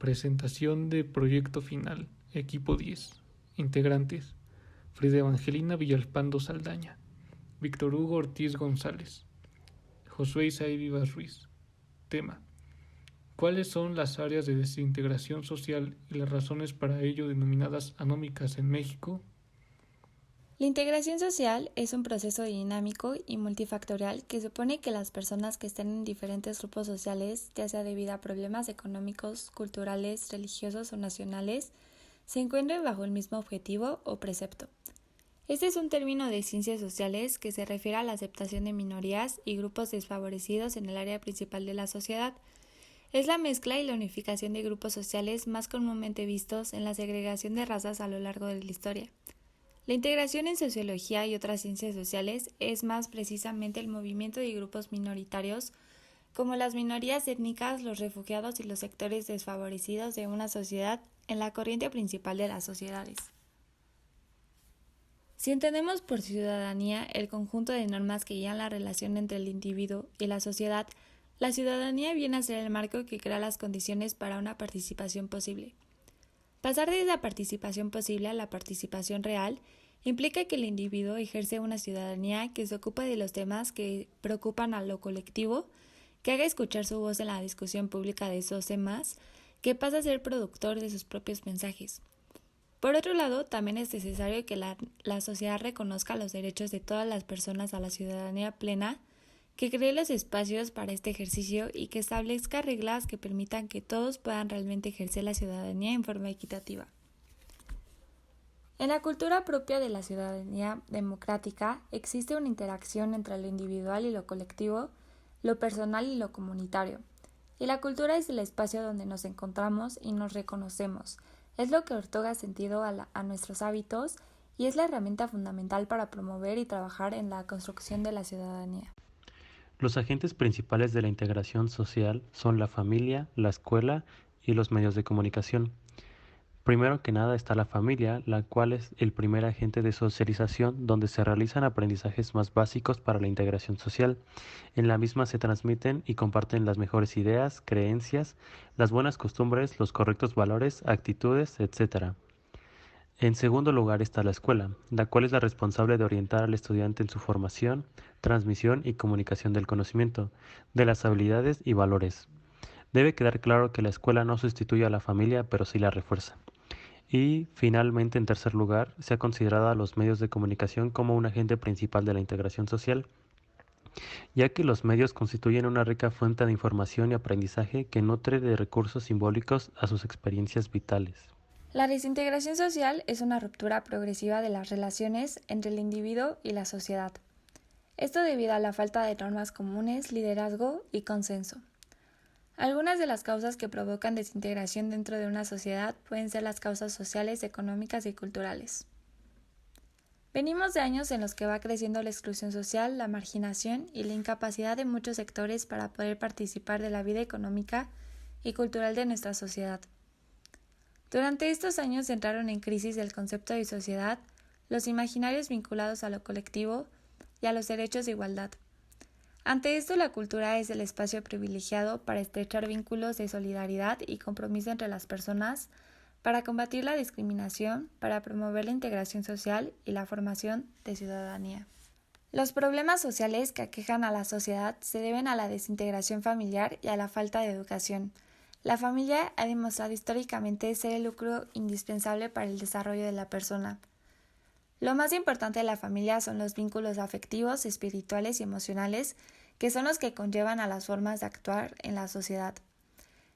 Presentación de proyecto final. Equipo 10. Integrantes: Frida Evangelina Villalpando Saldaña, Víctor Hugo Ortiz González, Josué Isaí Vivas Ruiz. Tema: ¿cuáles son las áreas de desintegración social y las razones para ello denominadas anómicas en México? La integración social es un proceso dinámico y multifactorial que supone que las personas que estén en diferentes grupos sociales, ya sea debido a problemas económicos, culturales, religiosos o nacionales, se encuentren bajo el mismo objetivo o precepto. Este es un término de ciencias sociales que se refiere a la aceptación de minorías y grupos desfavorecidos en el área principal de la sociedad. Es la mezcla y la unificación de grupos sociales más comúnmente vistos en la segregación de razas a lo largo de la historia. La integración en sociología y otras ciencias sociales es más precisamente el movimiento de grupos minoritarios, como las minorías étnicas, los refugiados y los sectores desfavorecidos de una sociedad en la corriente principal de las sociedades. Si entendemos por ciudadanía el conjunto de normas que guían la relación entre el individuo y la sociedad, la ciudadanía viene a ser el marco que crea las condiciones para una participación posible. Pasar de esa participación posible a la participación real implica que el individuo ejerce una ciudadanía que se ocupa de los temas que preocupan a lo colectivo, que haga escuchar su voz en la discusión pública de esos temas, que pasa a ser productor de sus propios mensajes. Por otro lado, también es necesario que la sociedad reconozca los derechos de todas las personas a la ciudadanía plena, que cree los espacios para este ejercicio y que establezca reglas que permitan que todos puedan realmente ejercer la ciudadanía en forma equitativa. En la cultura propia de la ciudadanía democrática existe una interacción entre lo individual y lo colectivo, lo personal y lo comunitario. Y la cultura es el espacio donde nos encontramos y nos reconocemos. Es lo que otorga sentido a nuestros hábitos y es la herramienta fundamental para promover y trabajar en la construcción de la ciudadanía. Los agentes principales de la integración social son la familia, la escuela y los medios de comunicación. Primero que nada está la familia, la cual es el primer agente de socialización donde se realizan aprendizajes más básicos para la integración social. En la misma se transmiten y comparten las mejores ideas, creencias, las buenas costumbres, los correctos valores, actitudes, etc. En segundo lugar está la escuela, la cual es la responsable de orientar al estudiante en su formación, transmisión y comunicación del conocimiento, de las habilidades y valores. Debe quedar claro que la escuela no sustituye a la familia, pero sí la refuerza. Y, finalmente, en tercer lugar, se ha considerado a los medios de comunicación como un agente principal de la integración social, ya que los medios constituyen una rica fuente de información y aprendizaje que nutre de recursos simbólicos a sus experiencias vitales. La desintegración social es una ruptura progresiva de las relaciones entre el individuo y la sociedad. Esto debido a la falta de normas comunes, liderazgo y consenso. Algunas de las causas que provocan desintegración dentro de una sociedad pueden ser las causas sociales, económicas y culturales. Venimos de años en los que va creciendo la exclusión social, la marginación y la incapacidad de muchos sectores para poder participar de la vida económica y cultural de nuestra sociedad. Durante estos años entraron en crisis el concepto de sociedad, los imaginarios vinculados a lo colectivo y a los derechos de igualdad. Ante esto, la cultura es el espacio privilegiado para estrechar vínculos de solidaridad y compromiso entre las personas, para combatir la discriminación, para promover la integración social y la formación de ciudadanía. Los problemas sociales que aquejan a la sociedad se deben a la desintegración familiar y a la falta de educación. La familia ha demostrado históricamente ser el núcleo indispensable para el desarrollo de la persona. Lo más importante de la familia son los vínculos afectivos, espirituales y emocionales, que son los que conllevan a las formas de actuar en la sociedad.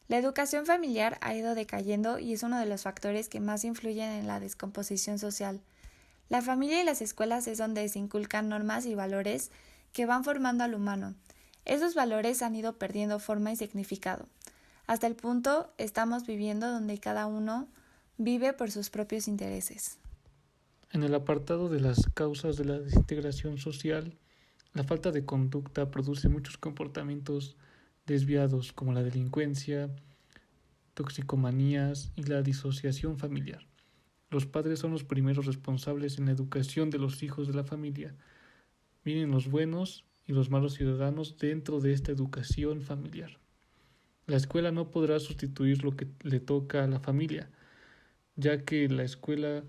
La educación familiar ha ido decayendo y es uno de los factores que más influyen en la descomposición social. La familia y las escuelas es donde se inculcan normas y valores que van formando al humano. Esos valores han ido perdiendo forma y significado. Hasta el punto estamos viviendo donde cada uno vive por sus propios intereses. En el apartado de las causas de la desintegración social, la falta de conducta produce muchos comportamientos desviados como la delincuencia, toxicomanías y la disociación familiar. Los padres son los primeros responsables en la educación de los hijos de la familia. Vienen los buenos y los malos ciudadanos dentro de esta educación familiar. La escuela no podrá sustituir lo que le toca a la familia, ya que en la escuela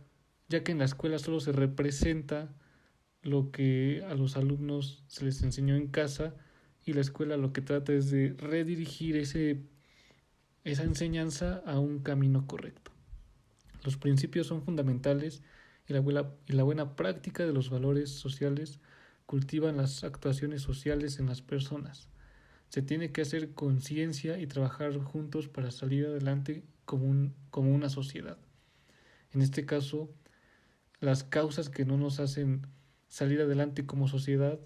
solo se representa lo que a los alumnos se les enseñó en casa, y la escuela lo que trata es de redirigir esa enseñanza a un camino correcto. Los principios son fundamentales, y la buena práctica de los valores sociales cultivan las actuaciones sociales en las personas. Se tiene que hacer conciencia y trabajar juntos para salir adelante como una sociedad. En este caso, las causas que no nos hacen salir adelante como sociedad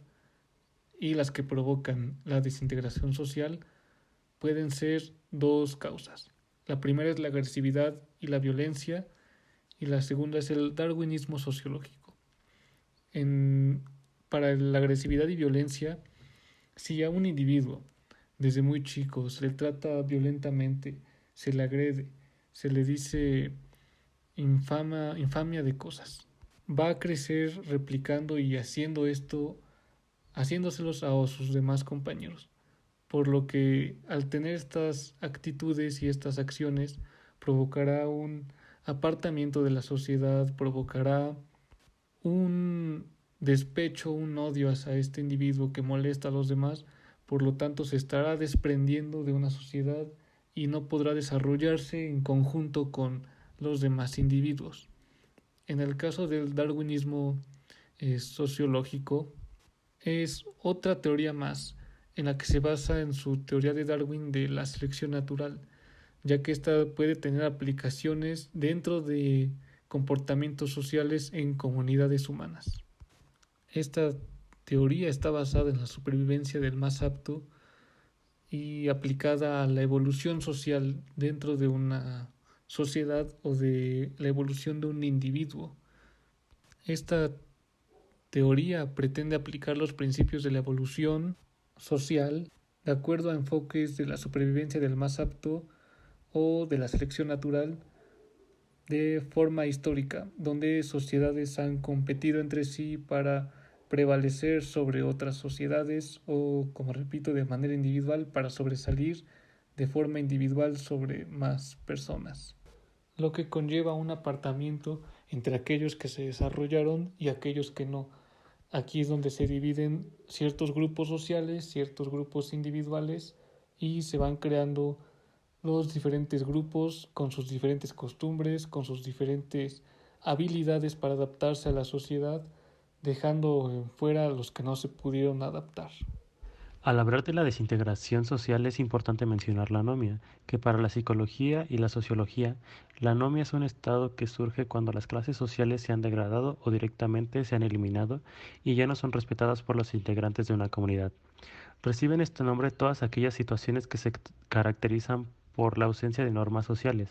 y las que provocan la desintegración social pueden ser dos causas. La primera es la agresividad y la violencia, y la segunda es el darwinismo sociológico. Para la agresividad y violencia, si a un individuo desde muy chico se le trata violentamente, se le agrede, se le dice infamia de cosas, va a crecer replicando y haciendo esto, haciéndoselos a sus demás compañeros. Por lo que al tener estas actitudes y estas acciones, provocará un apartamiento de la sociedad, provocará un despecho, un odio hacia este individuo que molesta a los demás. Por lo tanto, se estará desprendiendo de una sociedad y no podrá desarrollarse en conjunto con los demás individuos. En el caso del darwinismo sociológico, es otra teoría más, en la que se basa en su teoría de Darwin de la selección natural, ya que ésta puede tener aplicaciones dentro de comportamientos sociales en comunidades humanas. Esta teoría está basada en la supervivencia del más apto y aplicada a la evolución social dentro de una sociedad o de la evolución de un individuo. Esta teoría pretende aplicar los principios de la evolución social de acuerdo a enfoques de la supervivencia del más apto o de la selección natural de forma histórica, donde sociedades han competido entre sí para prevalecer sobre otras sociedades o, como repito, de manera individual para sobresalir de forma individual sobre más personas, lo que conlleva un apartamiento entre aquellos que se desarrollaron y aquellos que no. Aquí es donde se dividen ciertos grupos sociales, ciertos grupos individuales, y se van creando los diferentes grupos con sus diferentes costumbres, con sus diferentes habilidades para adaptarse a la sociedad, dejando fuera a los que no se pudieron adaptar. Al hablar de la desintegración social es importante mencionar la anomia, que para la psicología y la sociología, la anomia es un estado que surge cuando las clases sociales se han degradado o directamente se han eliminado y ya no son respetadas por los integrantes de una comunidad. Reciben este nombre todas aquellas situaciones que se caracterizan por la ausencia de normas sociales.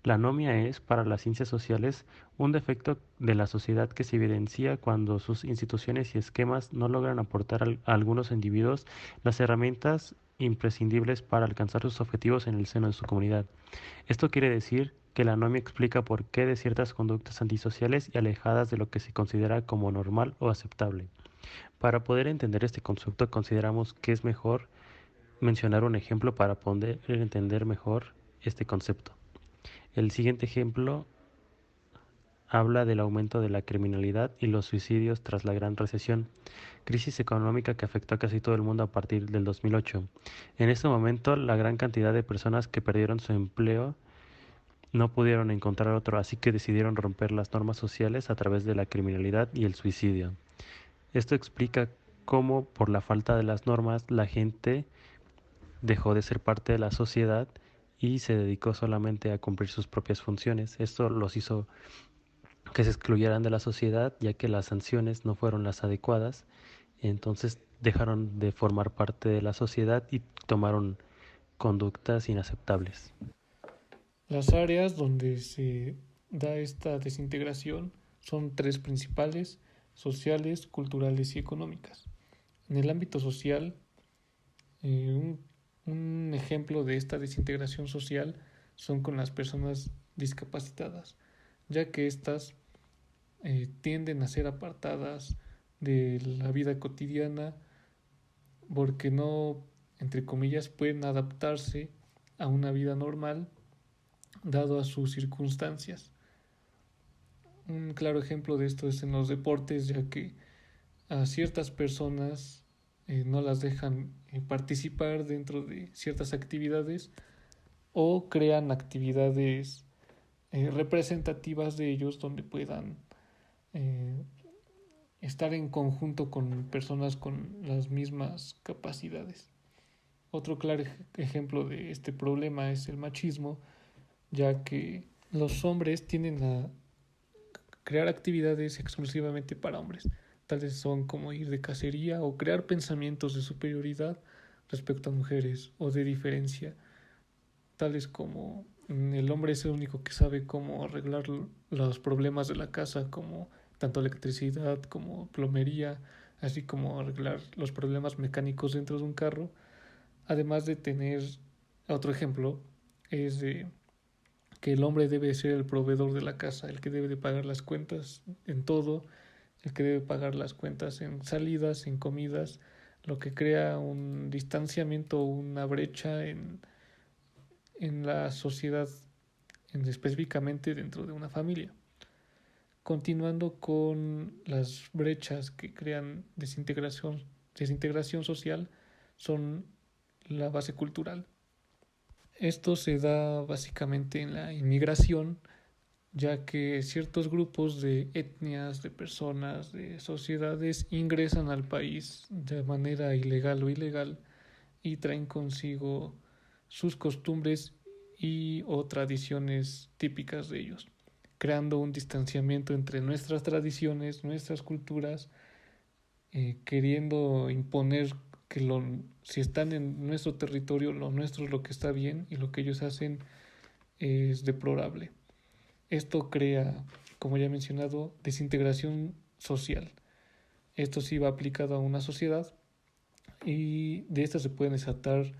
La anomia es, para las ciencias sociales, un defecto de la sociedad que se evidencia cuando sus instituciones y esquemas no logran aportar a algunos individuos las herramientas imprescindibles para alcanzar sus objetivos en el seno de su comunidad. Esto quiere decir que la anomia explica por qué de ciertas conductas antisociales y alejadas de lo que se considera como normal o aceptable. Para poder entender este concepto, consideramos que es mejor mencionar un ejemplo para poder entender mejor este concepto. El siguiente ejemplo habla del aumento de la criminalidad y los suicidios tras la Gran Recesión, crisis económica que afectó a casi todo el mundo a partir del 2008. En este momento, la gran cantidad de personas que perdieron su empleo no pudieron encontrar otro, así que decidieron romper las normas sociales a través de la criminalidad y el suicidio. Esto explica cómo, por la falta de las normas, la gente dejó de ser parte de la sociedad y se dedicó solamente a cumplir sus propias funciones. Esto los hizo que se excluyeran de la sociedad, ya que las sanciones no fueron las adecuadas. Entonces dejaron de formar parte de la sociedad y tomaron conductas inaceptables. Las áreas donde se da esta desintegración son tres principales: sociales, culturales y económicas. En el ámbito social, un ejemplo de esta desintegración social son con las personas discapacitadas, ya que éstas tienden a ser apartadas de la vida cotidiana porque no, entre comillas, pueden adaptarse a una vida normal dado a sus circunstancias. Un claro ejemplo de esto es en los deportes, ya que a ciertas personas no las dejan participar dentro de ciertas actividades o crean actividades representativas de ellos donde puedan eh, estar en conjunto con personas con las mismas capacidades. Otro claro ejemplo de este problema es el machismo, ya que los hombres tienden a crear actividades exclusivamente para hombres. Tales son como ir de cacería o crear pensamientos de superioridad respecto a mujeres o de diferencia, tales como el hombre es el único que sabe cómo arreglar los problemas de la casa, como tanto electricidad como plomería, así como arreglar los problemas mecánicos dentro de un carro, además de tener otro ejemplo, es de que el hombre debe ser el proveedor de la casa, el que debe de pagar las cuentas en todo, el que debe pagar las cuentas en salidas, en comidas, lo que crea un distanciamiento, una brecha en la sociedad, específicamente dentro de una familia. Continuando con las brechas que crean desintegración social, son la base cultural. Esto se da básicamente en la inmigración, ya que ciertos grupos de etnias, de personas, de sociedades ingresan al país de manera ilegal o ilegal y traen consigo sus costumbres y o tradiciones típicas de ellos, creando un distanciamiento entre nuestras tradiciones, nuestras culturas, queriendo imponer que si están en nuestro territorio, lo nuestro es lo que está bien y lo que ellos hacen es deplorable. Esto crea, como ya he mencionado, desintegración social. Esto sí va aplicado a una sociedad y de esta se pueden desatar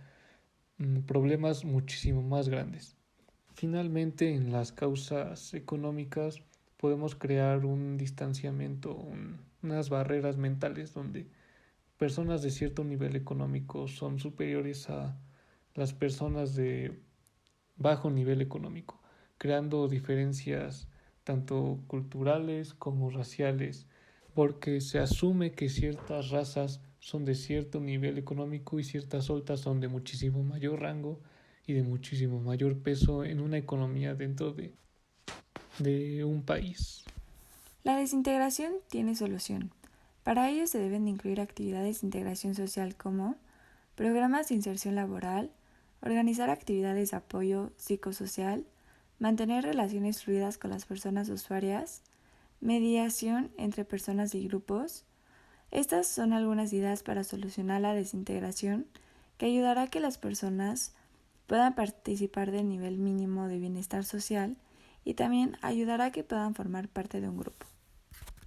problemas muchísimo más grandes. Finalmente, en las causas económicas podemos crear un distanciamiento, unas barreras mentales donde personas de cierto nivel económico son superiores a las personas de bajo nivel económico, creando diferencias tanto culturales como raciales, porque se asume que ciertas razas son de cierto nivel económico y ciertas otras son de muchísimo mayor rango y de muchísimo mayor peso en una economía dentro de un país. La desintegración tiene solución. Para ello se deben de incluir actividades de integración social como programas de inserción laboral, organizar actividades de apoyo psicosocial, mantener relaciones fluidas con las personas usuarias, mediación entre personas y grupos. Estas son algunas ideas para solucionar la desintegración que ayudará a que las personas puedan participar del nivel mínimo de bienestar social y también ayudará a que puedan formar parte de un grupo.